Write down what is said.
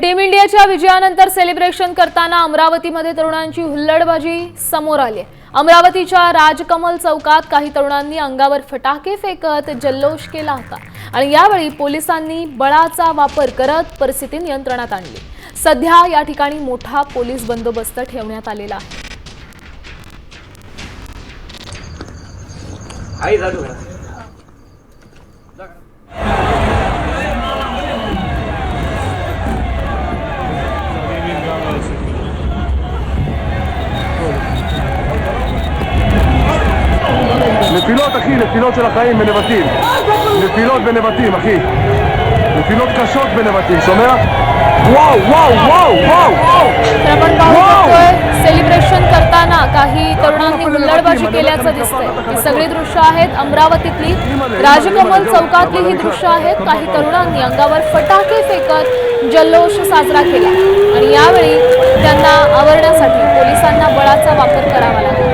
Team इंडियाच्या विजयानंतर celebration करताना अमरावतीमध्ये तरुणांची हुल्लडबाजी समोर आली आहे। अमरावतीच्या राजकमल चौकात काही तरुणांनी अंगावर फटाके फेकत जल्लोष केला होता आणि यावेळी पोलिसांनी बळाचा वापर करत परिस्थिती नियंत्रणात आणली। सध्या या ठिकाणी मोठा पोलीस बंदोबस्त ठेवण्यात आलेला आहे। נפילות אחי, נפילות של החיים בנבטים. נפילות בנבטים אחי. נפילות קשות בנבטים, שומע? וואו וואו वॉव वॉव आपण पाहू शकतोय सेलिब्रेशन करताना काही तरुणांनी हुल्लडबाजी केल्याचं दिसतंय। ही सगळी दृश्य आहेत अमरावतीतली राजकमल चौकातली ही दृश्य आहेत। काही तरुणांनी अंगावर फटाके फेकत जल्लोष साजरा केला आणि यावेळी त्यांना आवरण्यासाठी पोलिसांना बळाचा वापर करावा लागला।